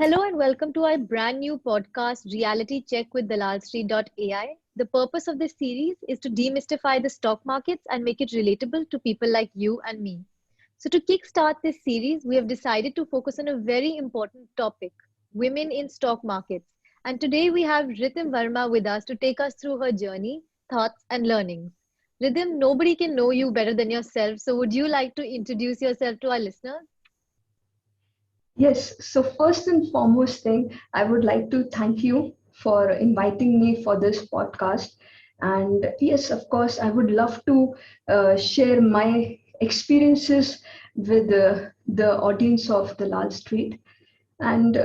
Hello and welcome to our brand new podcast, Reality Check with Dalalstreet.ai. The purpose of this series is to demystify the stock markets and make it relatable to people like you and me. So, to kickstart this series, we have decided to focus on a very important topic, women in stock markets. And today we have Rythum Verma with us to take us through her journey, thoughts, and learnings. Rythum, nobody can know you better than yourself. So, would you like to introduce yourself to our listeners? Yes, so first and foremost thing, I would like to thank you for inviting me for this podcast. And yes, of course, I would love to share my experiences with the audience of the Lal Street. And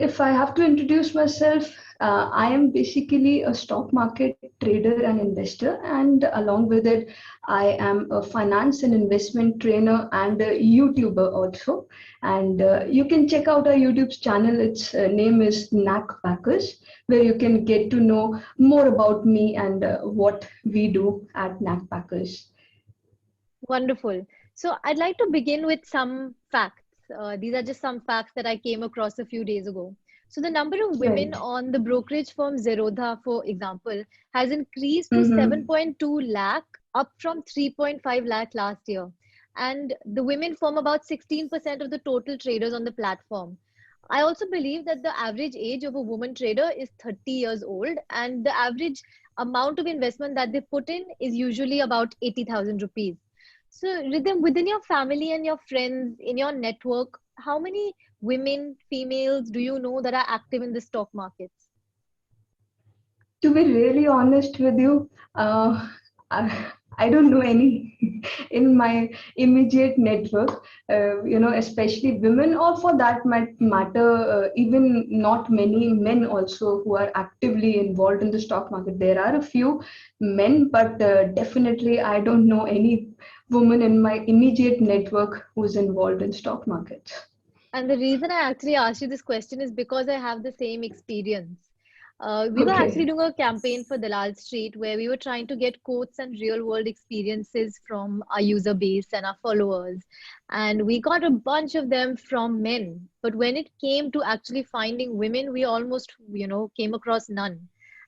if I have to introduce myself, I am basically a stock market trader and investor, and along with it, I am a finance and investment trainer and a YouTuber also. And you can check out our YouTube channel. Its name is Knack Packers, where you can get to know more about me and what we do at Knack Packers. Wonderful. So I'd like to begin with some facts. These are just some facts that I came across a few days ago. So the number of women Right. on the brokerage firm Zerodha, for example, has increased to Mm-hmm. 7.2 lakh, up from 3.5 lakh last year. And the women form about 16% of the total traders on the platform. I also believe that the average age of a woman trader is 30 years old, and the average amount of investment that they put in is usually about 80,000 rupees. So, Rhythm, within your family and your friends, in your network, how many women, females do you know that are active in the stock markets? To be really honest with you, I don't know any in my immediate network, especially women, or for that matter, even not many men also who are actively involved in the stock market. There are a few men, but definitely I don't know any woman in my immediate network who's involved in stock markets. And the reason I actually asked you this question is because I have the same experience. We were actually Okay. doing a campaign for Dalal Street where we were trying to get quotes and real world experiences from our user base and our followers. And we got a bunch of them from men. But when it came to actually finding women, we almost, came across none.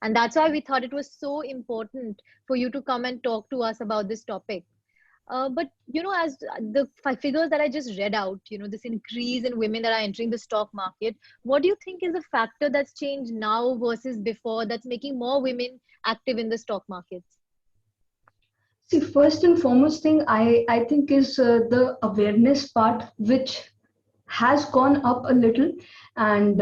And that's why we thought it was so important for you to come and talk to us about this topic. But as the figures that I just read out, this increase in women that are entering the stock market, what do you think is the factor that's changed now versus before that's making more women active in the stock markets? See, first and foremost thing I think is the awareness part, which has gone up a little, and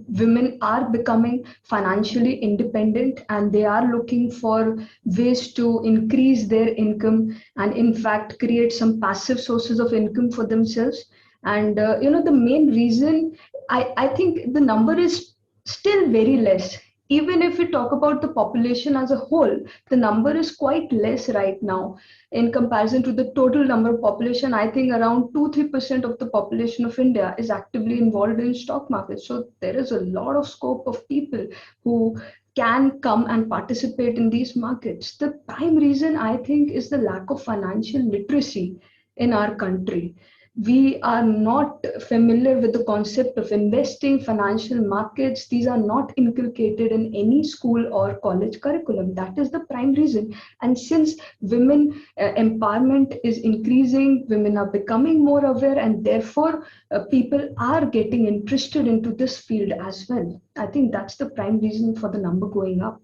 women are becoming financially independent, and they are looking for ways to increase their income, and in fact create some passive sources of income for themselves. And the main reason, I think the number is still very less. Even if we talk about the population as a whole, the number is quite less right now in comparison to the total number of population. I think around 2-3% of the population of India is actively involved in stock market. So there is a lot of scope of people who can come and participate in these markets. The prime reason, I think, is the lack of financial literacy in our country. We are not familiar with the concept of investing, financial markets. These are not inculcated in any school or college curriculum. That is the prime reason. And since women empowerment is increasing, women are becoming more aware, and therefore people are getting interested into this field as well. I think that's the prime reason for the number going up.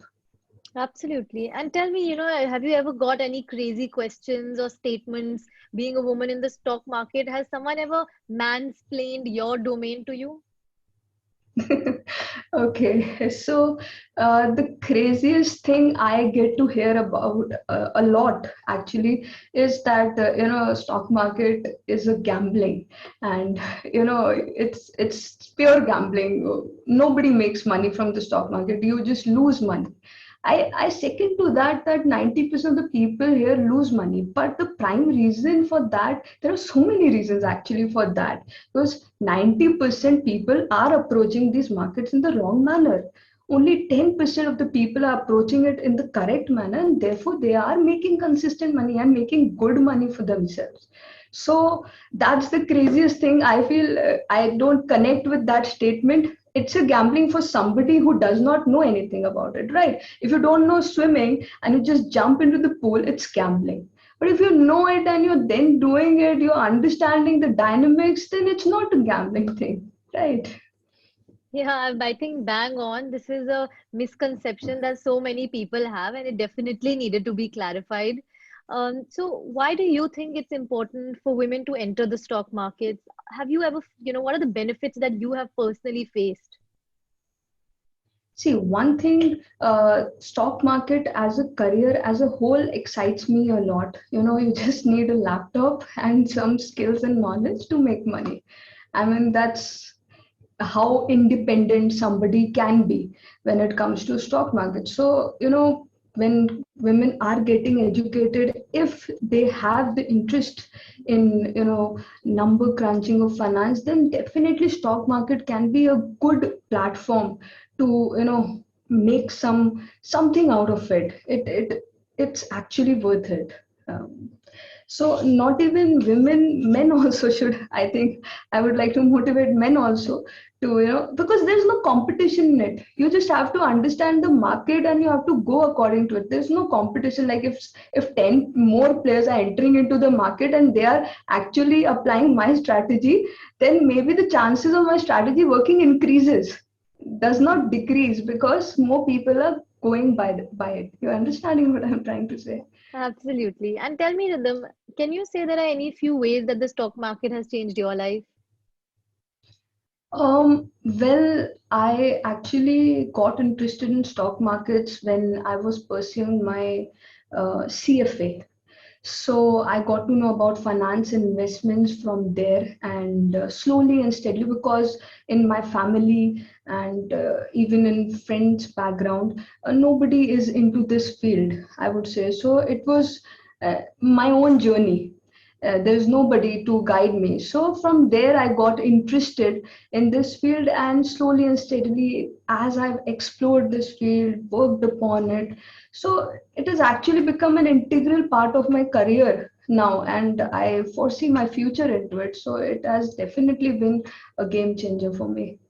Absolutely. And tell me, have you ever got any crazy questions or statements being a woman in the stock market? Has someone ever mansplained your domain to you? Okay, so the craziest thing I get to hear about a lot actually is that stock market is a gambling, and it's pure gambling. Nobody makes money from the stock market. You just lose money. I second to that 90% of the people here lose money. But the prime reason for that, there are so many reasons actually for that. Because 90% people are approaching these markets in the wrong manner. Only 10% of the people are approaching it in the correct manner, and therefore they are making consistent money and making good money for themselves. So that's the craziest thing. I feel I don't connect with that statement. It's a gambling for somebody who does not know anything about it, right? If you don't know swimming and you just jump into the pool, it's gambling. But if you know it and you're then doing it, you're understanding the dynamics, then it's not a gambling thing, right? Yeah, I think bang on. This is a misconception that so many people have, and it definitely needed to be clarified. So why do you think it's important for women to enter the stock markets? Have you ever, what are the benefits that you have personally faced? See, one thing, stock market as a career as a whole excites me a lot. You just need a laptop and some skills and knowledge to make money. I mean, that's how independent somebody can be when it comes to stock market. So when women are getting educated, if they have the interest in number crunching of finance, then definitely stock market can be a good platform to make something out of it's actually worth it. um, so not even women, men also should. I think I would like to motivate men also to because there's no competition in it. You just have to understand the market and you have to go according to it. There's no competition. Like if 10 more players are entering into the market and they are actually applying my strategy, then maybe the chances of my strategy working increases, does not decrease, because more people are going by it. You're understanding what I'm trying to say? Absolutely. And tell me, Rhythm, can you say there are any few ways that the stock market has changed your life? Well, I actually got interested in stock markets when I was pursuing my CFA. So I got to know about finance and investments from there, and slowly and steadily, because in my family and even in friends' background, nobody is into this field, I would say. So it was my own journey. There's nobody to guide me. So from there, I got interested in this field, and slowly and steadily, as I've explored this field, worked upon it, so it has actually become an integral part of my career now, and I foresee my future into it. So it has definitely been a game changer for me,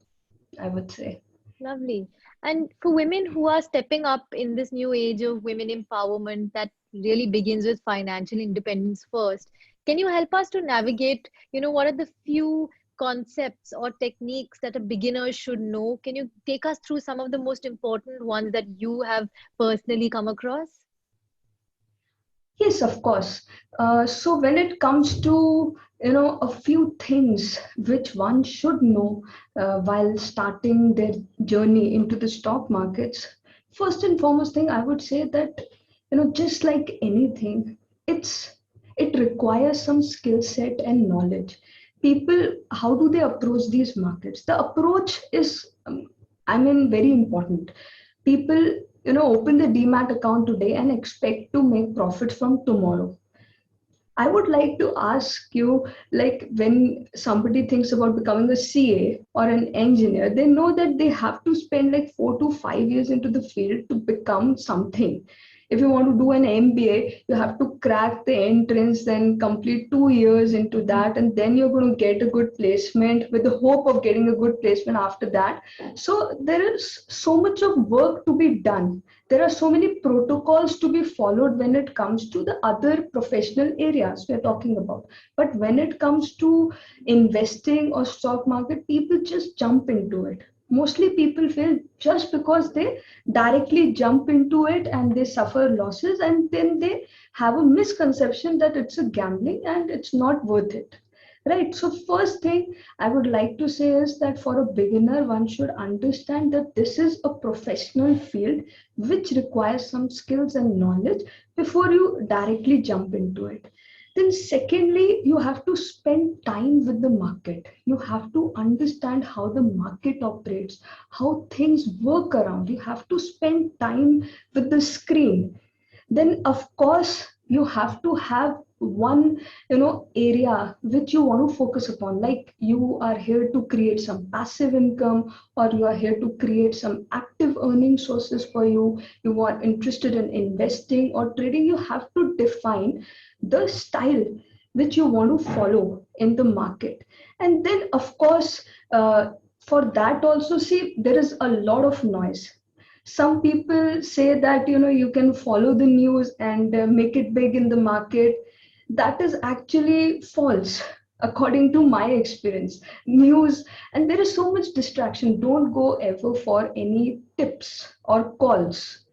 I would say. Lovely. And for women who are stepping up in this new age of women empowerment that really begins with financial independence first, can you help us to navigate, what are the few concepts or techniques that a beginner should know? Can you take us through some of the most important ones that you have personally come across? Yes, of course. So when it comes to a few things which one should know while starting their journey into the stock markets, first and foremost thing I would say that just like anything, it's it requires some skill set and knowledge. People, how do they approach these markets? The approach is, I mean, very important. People open the demat account today and expect to make profit from tomorrow. I would like to ask you, like, when somebody thinks about becoming a CA or an engineer, they know that they have to spend like 4 to 5 years into the field to become something. If you want to do an MBA, you have to crack the entrance, then complete 2 years into that, and then you're going to get a good placement with the hope of getting a good placement after that. So there is so much of work to be done. There are so many protocols to be followed when it comes to the other professional areas we're talking about. But when it comes to investing or stock market, people just jump into it. Mostly people fail just because they directly jump into it and they suffer losses, and then they have a misconception that it's a gambling and it's not worth it. Right. So first thing I would like to say is that for a beginner, one should understand that this is a professional field which requires some skills and knowledge before you directly jump into it. Then secondly, you have to spend time with the market. You have to understand how the market operates, how things work around. You have to spend time with the screen. Then of course you have to have one area which you want to focus upon, like you are here to create some passive income, or you are here to create some active earning sources for you, you are interested in investing or trading, you have to define the style which you want to follow in the market. And then of course, for that also, see, there is a lot of noise. Some people say that you can follow the news and make it big in the market. That is actually false, according to my experience. News, and there is so much distraction. Don't go ever for any tips or calls.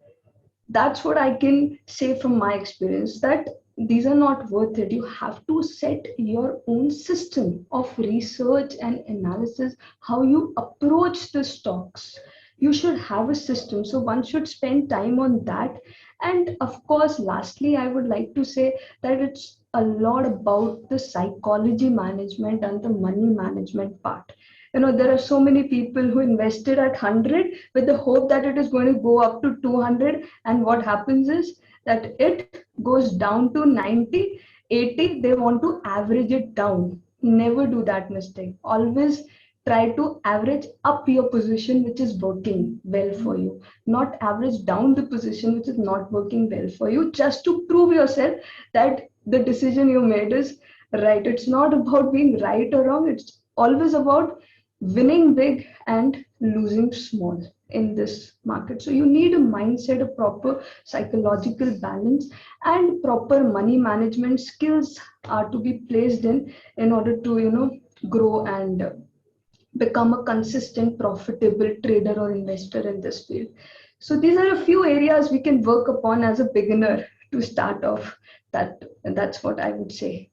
That's what I can say from my experience, that these are not worth it. You have to set your own system of research and analysis, how you approach the stocks. You should have a system, so one should spend time on that. And of course, lastly, I would like to say that it's a lot about the psychology management and the money management part. There are so many people who invested at 100 with the hope that it is going to go up to 200, and what happens is that it goes down to 90, 80. They want to average it down. Never do that mistake. Always try to average up your position which is working well for you, not average down the position which is not working well for you, just to prove yourself that the decision you made is right. It's not about being right or wrong, it's always about winning big and losing small in this market. So you need a mindset, a proper psychological balance, and proper money management skills are to be placed in order to grow and become a consistent profitable trader or investor in this field. So these are a few areas we can work upon as a beginner to start off. That's what I would say.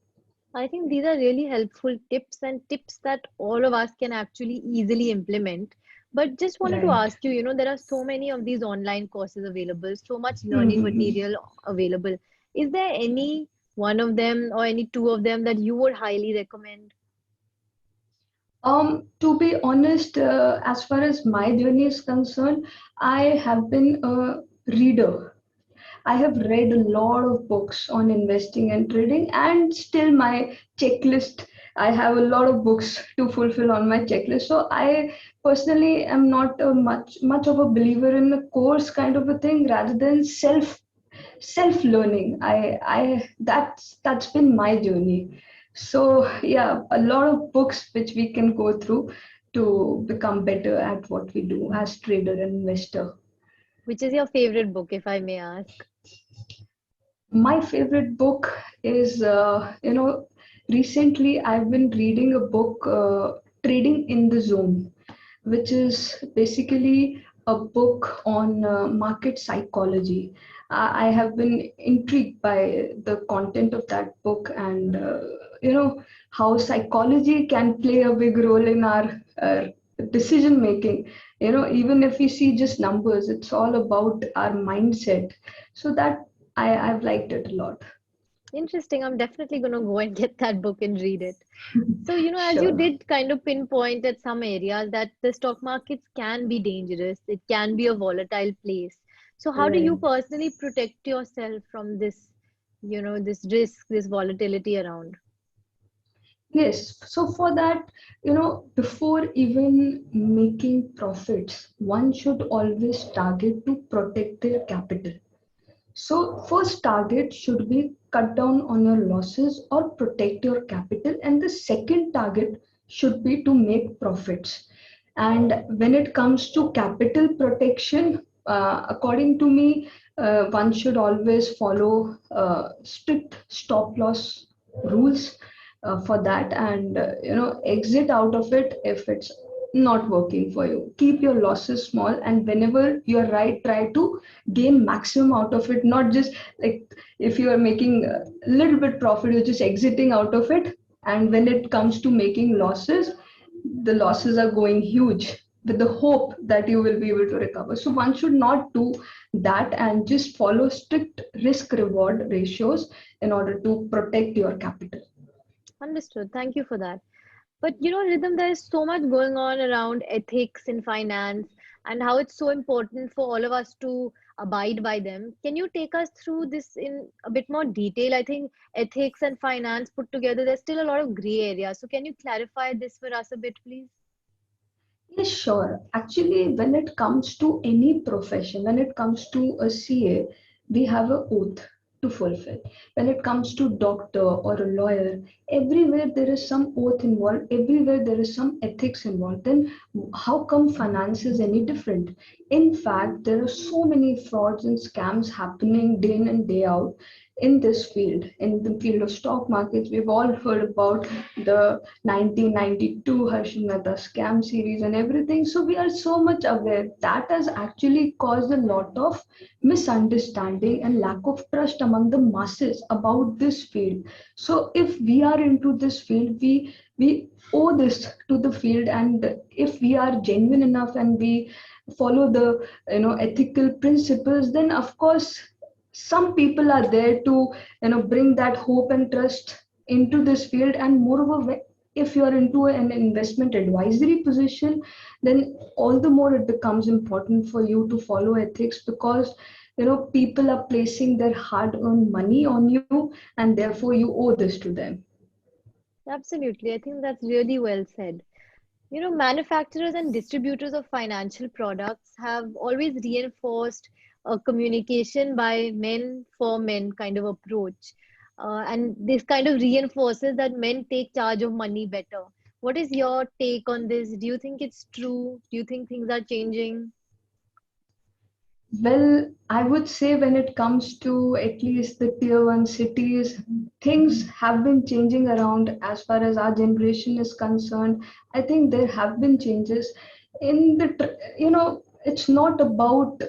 I think these are really helpful tips and tips that all of us can actually easily implement. But just wanted to Right. ask you, there are so many of these online courses available, so much learning Mhm. material available. Is there any one of them or any two of them that you would highly recommend? To be honest, as far as my journey is concerned, I have been a reader. I have read a lot of books on investing and trading, and still my checklist. I have a lot of books to fulfill on my checklist. So I personally am not much of a believer in a course kind of a thing, rather than self learning. I That's been my journey. So yeah, a lot of books which we can go through to become better at what we do as trader and investor. Which is your favorite book, if I may ask? My favorite book is, recently I've been reading a book, Trading in the Zone, which is basically a book on market psychology. I have been intrigued by the content of that book, and how psychology can play a big role in our decision making. Even if we see just numbers, it's all about our mindset. So that I've liked it a lot. Interesting. I'm definitely going to go and get that book and read it. So, as you Sure. did kind of pinpoint at some areas that the stock markets can be dangerous, it can be a volatile place. So, how do you Right. personally protect yourself from this, this risk, this volatility around? Yes. So for that, before even making profits, one should always target to protect their capital. So first target should be cut down on your losses or protect your capital, and the second target should be to make profits. And when it comes to capital protection, according to me, one should always follow strict stop loss rules for that, and exit out of it if it's not working for you. Keep your losses small, and whenever you're right, try to gain maximum out of it. Not just like, if you are making a little bit profit, you're just exiting out of it, and when it comes to making losses, the losses are going huge with the hope that you will be able to recover. So one should not do that, and just follow strict risk reward ratios in order to protect your capital. Understood. Thank you for that. But Rhythm, there is so much going on around ethics in finance and how it's so important for all of us to abide by them. Can you take us through this in a bit more detail? I think ethics and finance put together, there's still a lot of gray area. So can you clarify this for us a bit, please? Yes, sure. Actually, when it comes to any profession, when it comes to a CA, we have a oath to fulfill. When it comes to doctor or a lawyer, everywhere there is some oath involved, everywhere there is some ethics involved. Then how come finance is any different? In fact, there are so many frauds and scams happening day in and day out in this field, in the field of stock markets. We've all heard about the 1992 Harshit Mehta scam series and everything. So we are so much aware that has actually caused a lot of misunderstanding and lack of trust among the masses about this field. So if we are into this field, we owe this to the field, and if we are genuine enough and we follow the ethical principles, then of course some people are there to bring that hope and trust into this field. And moreover, if you are into an investment advisory position, then all the more it becomes important for you to follow ethics, because people are placing their hard earned money on you, and therefore you owe this to them. Absolutely. I think that's really well said. Manufacturers and distributors of financial products have always reinforced a communication by men for men kind of approach. And this kind of reinforces that men take charge of money better. What is your take on this? Do you think it's true? Do you think things are changing? Well, I would say when it comes to at least the tier one cities, things have been changing around as far as our generation is concerned. I think there have been changes in it's not about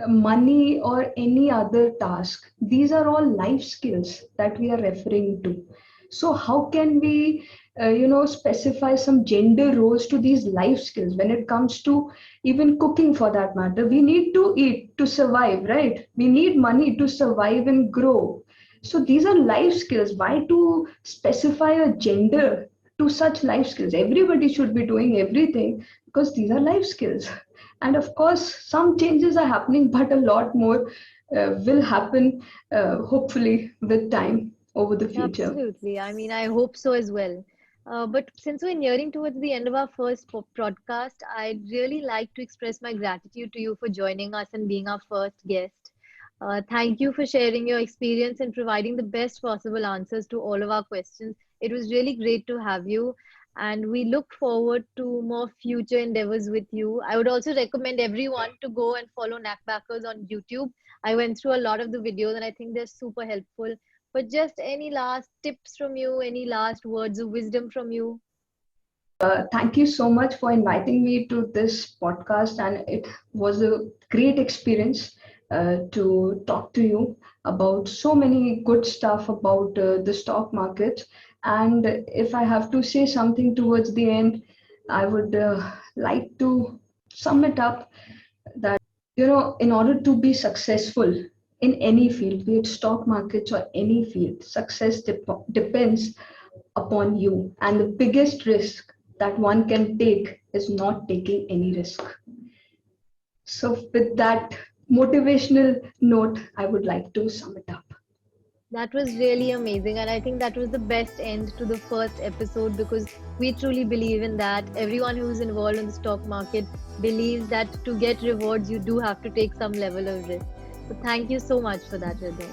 money or any other task. These are all life skills that we are referring to. So how can we, specify some gender roles to these life skills when it comes to even cooking for that matter? We need to eat to survive, right? We need money to survive and grow. So these are life skills. Why to specify a gender to such life skills? Everybody should be doing everything because these are life skills. And of course, some changes are happening, but a lot more will happen, hopefully, with time over the future. Absolutely. I mean, I hope so as well. But since we're nearing towards the end of our first podcast, I'd really like to express my gratitude to you for joining us and being our first guest. Thank you for sharing your experience and providing the best possible answers to all of our questions. It was really great to have you, and we look forward to more future endeavors with you. I would also recommend everyone to go and follow Knackbackers on YouTube. I went through a lot of the videos and I think they're super helpful. But just any last tips from you, any last words of wisdom from you? Thank you so much for inviting me to this podcast, and it was a great experience to talk to you about so many good stuff about the stock market. And if I have to say something towards the end, I would like to sum it up that in order to be successful in any field, be it stock markets or any field, success depends upon you. And the biggest risk that one can take is not taking any risk. So, with that motivational note, I would like to sum it up. That was really amazing. And I think that was the best end to the first episode because we truly believe in that. Everyone who's involved in the stock market believes that to get rewards, you do have to take some level of risk. So thank you so much for that, Rythum.